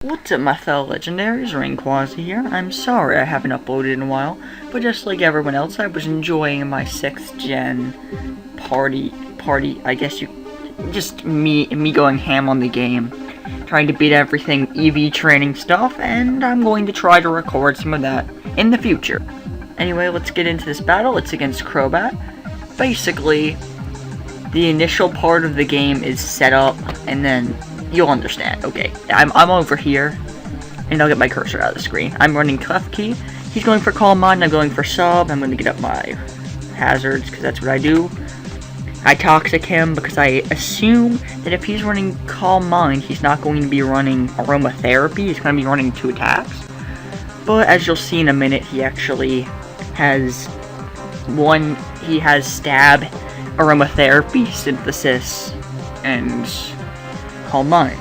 What's up, my fellow legendaries? Rainquazi here. I'm sorry I haven't uploaded in a while, but just like everyone else, I was enjoying my 6th gen party, I guess just me going ham on the game, trying to beat everything EV training stuff, and I'm going to try to record some of that in the future. Anyway, let's get into this battle. It's against Crobat. Basically, the initial part of the game is set up, and then you'll understand. Okay, I'm over here, and I'll get my cursor out of the screen. I'm running Clef Key. He's going for Calm Mind, I'm going for Sub. I'm going to get up my hazards, because that's what I do. I Toxic him, because I assume that if he's running Calm Mind, he's not going to be running Aromatherapy. He's going to be running 2 attacks. But as you'll see in a minute, he actually has he has Stab, Aromatherapy, Synthesis, and Calm Mind.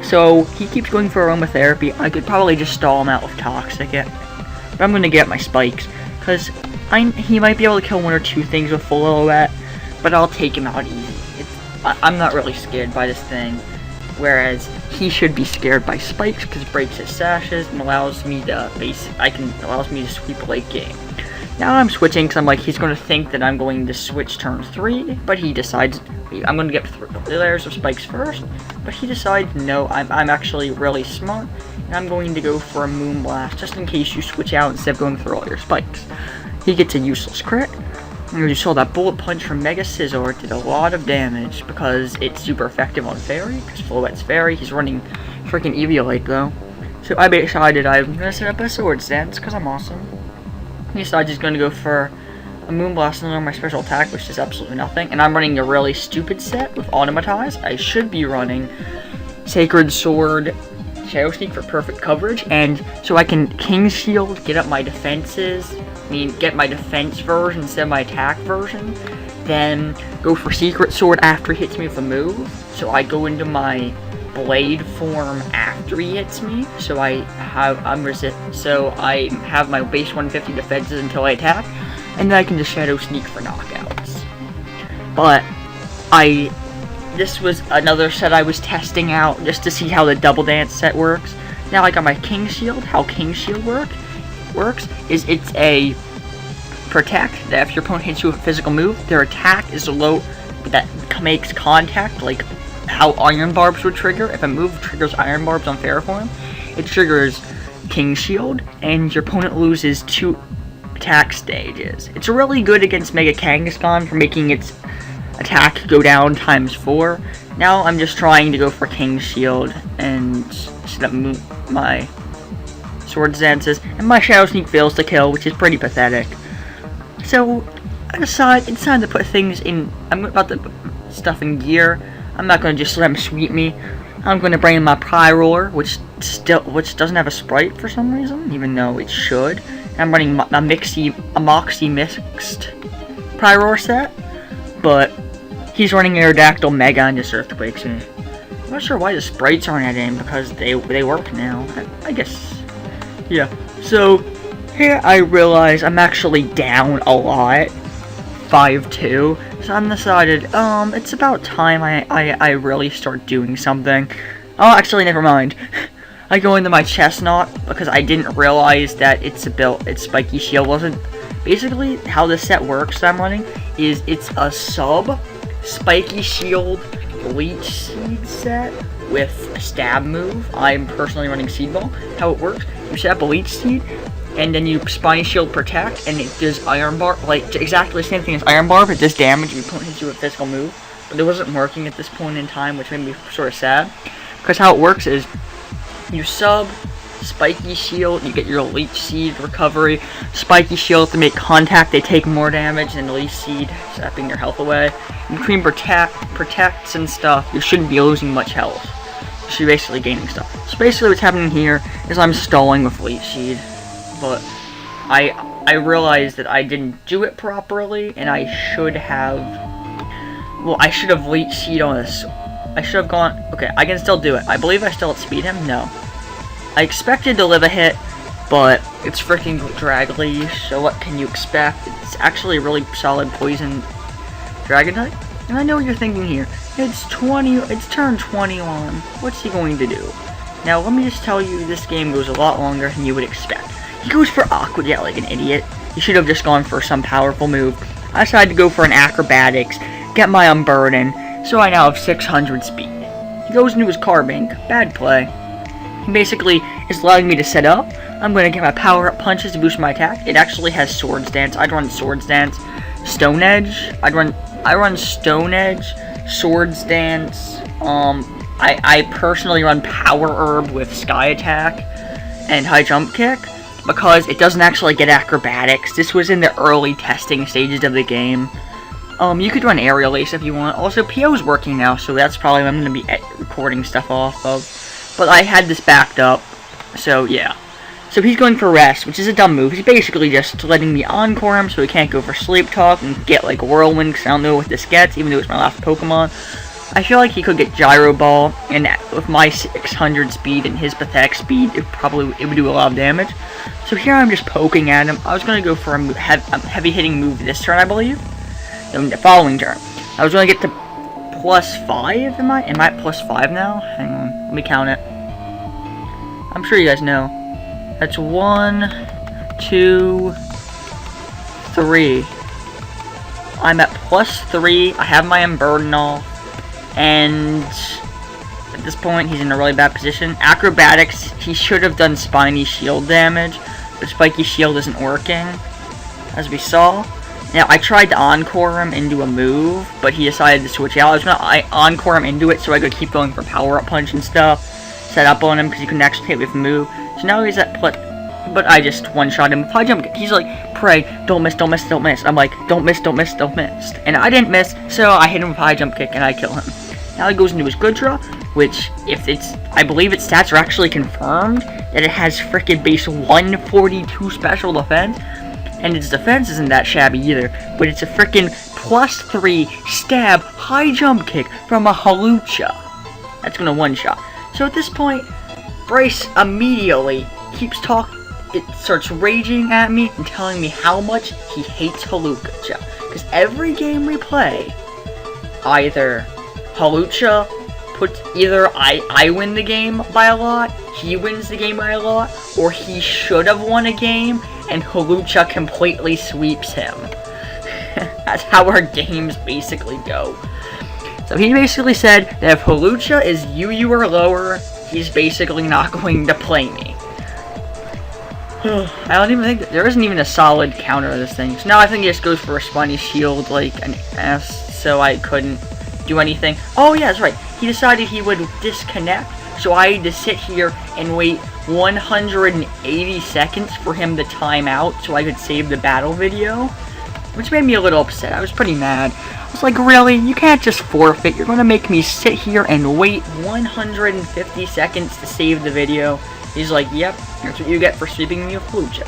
So he keeps going for Aromatherapy. I could probably just stall him out with Toxic it, but I'm gonna get my spikes because he might be able to kill 1 or 2 things with full Silhouette, but I'll take him out easy. I'm not really scared by this thing, whereas he should be scared by spikes because it breaks his sashes and allows me to sweep a late game. Now I'm switching because I'm like, he's going to think that I'm going to switch turn 3, but he decides I'm going to get 3 layers of spikes first, but he decides, no, I'm actually really smart, and I'm going to go for a Moonblast, just in case you switch out instead of going through all your spikes. He gets a useless crit, and you saw that Bullet Punch from Mega Scizor did a lot of damage, because it's super effective on Fairy, because Silhouette's Fairy. He's running freaking Eviolite though, so I decided I'm going to set up a Swords Dance, because I'm awesome. He decides he's going to go for a Moonblast and learn my special attack, which is absolutely nothing. And I'm running a really stupid set with Automatize. I should be running Sacred Sword, Shadow Sneak for perfect coverage, and so I can King Shield, get up my defenses, get my defense version instead of my attack version, then go for Secret Sword after he hits me with a move. So I go into my Blade form after he hits me, so I have my base 150 defenses until I attack, and then I can just Shadow Sneak for knockouts. But this was another set I was testing out just to see how the Double Dance set works. Now I got my King Shield. How King Shield works is it's a protect that if your opponent hits you with a physical move, their attack is low that makes contact, like how Iron Barbs would trigger. If a move triggers Iron Barbs on Ferroform, it triggers King Shield, and your opponent loses 2 attack stages. It's really good against Mega Kangaskhan for making its attack go down ×4. Now I'm just trying to go for King Shield and set up my Swords Dances, and my Shadow Sneak fails to kill, which is pretty pathetic. So I decided to put things in. I'm about to put stuff in gear. I'm not going to just let him sweep me. I'm going to bring in my Pyroar, which doesn't have a sprite for some reason, even though it should. I'm running a Moxie mixed Pyroar set, but he's running Aerodactyl Mega and just Earthquakes me. I'm not sure why the sprites aren't at him, because they work now. I guess, yeah. So here I realize I'm actually down a lot, 5-2. So I'm decided, it's about time I really start doing something. Oh, actually, never mind. I go into my Chestnut because I didn't realize that its Spiky Shield wasn't. Basically, how this set works that I'm running is it's a sub Spiky Shield Leech Seed set with a stab move. I'm personally running Seed Ball. How it works, you set up a Leech Seed, and then you Spiny Shield Protect, and it does Iron Barb, like exactly the same thing as Iron Barb. It does damage if your opponent hits you with a physical move, but it wasn't working at this point in time, which made me sort of sad. Because how it works is, you sub Spiky Shield, you get your Leech Seed recovery, Spiky Shield to make contact, they take more damage than Leech Seed, sapping your health away. In between protects and stuff, you shouldn't be losing much health. You should be basically gaining stuff. So basically what's happening here is I'm stalling with Leech Seed. But I realized that I didn't do it properly, and I should have Leech Seed on this. I should have gone, okay, I can still do it. I believe I still outspeed him, no. I expected to live a hit, but it's freaking Drag Leash, so what can you expect? It's actually a really solid poison Dragon type. And I know what you're thinking here. It's turn 21. What's he going to do? Now, let me just tell you, this game goes a lot longer than you would expect. He goes for Aqua Jet like an idiot. He should have just gone for some powerful move. I decided to go for an Acrobatics, get my Unburden, so I now have 600 speed. He goes into his Carbink. Bad play. He basically is allowing me to set up. I'm going to get my power-up punches to boost my attack. It actually has Swords Dance. I'd run Swords Dance. Stone Edge. I run Stone Edge, Swords Dance. I personally run Power Herb with Sky Attack and High Jump Kick because it doesn't actually get Acrobatics. This was in the early testing stages of the game. You could run Aerial Ace if you want. Also, PO's working now, so that's probably what I'm going to be recording stuff off of. But I had this backed up, so yeah. So he's going for Rest, which is a dumb move. He's basically just letting me Encore him so he can't go for Sleep Talk and get like Whirlwind, because I don't know what this gets, even though it's my last Pokemon. I feel like he could get Gyro Ball, and with my 600 speed and his pathetic speed, it would do a lot of damage. So here I'm just poking at him. I was going to go for a heavy hitting move this turn, I believe. In the following turn, I was going to get to +5. Am I at +5 now? Hang on, let me count it. I'm sure you guys know. That's 1, 2, 3. I'm at +3. I have my Unburden off. And at this point, he's in a really bad position. Acrobatics, he should have done Spiny Shield damage, but Spiky Shield isn't working, as we saw. Now, I tried to Encore him into a move, but he decided to switch out. I was going to Encore him into it so I could keep going for Power Up Punch and stuff. Set up on him because he couldn't actually hit with a move. So now he's at but I just one-shot him with High Jump Kick. He's like, pray, don't miss, don't miss, don't miss. I'm like, don't miss, don't miss, don't miss. And I didn't miss, so I hit him with High Jump Kick and I kill him. Now he goes into his Goodra, which, I believe its stats are actually confirmed, that it has frickin' base 142 special defense. And its defense isn't that shabby either, but it's a frickin' +3 stab High Jump Kick from a Hawlucha. That's gonna one-shot. So at this point, Bryce immediately it starts raging at me and telling me how much he hates Hawlucha. Because every game we play, either Hawlucha I win the game by a lot, he wins the game by a lot, or he should have won a game and Hawlucha completely sweeps him. That's how our games basically go. So he basically said that if Hawlucha is UU or lower, he's basically not going to play me. I don't even think there isn't even a solid counter to this thing. So now I think he just goes for a Spiny Shield like an ass, so I couldn't do anything. Oh yeah, that's right. He decided he would disconnect, so I had to sit here and wait 180 seconds for him to time out so I could save the battle video, which made me a little upset. I was pretty mad. I was like, really? You can't just forfeit. You're going to make me sit here and wait 150 seconds to save the video. He's like, yep, that's what you get for sweeping me with Hawlucha.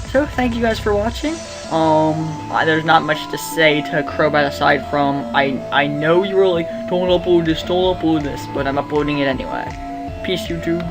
So, thank you guys for watching. There's not much to say to Crobat aside from, I know you were like, don't upload this, but I'm uploading it anyway. Peace, YouTube.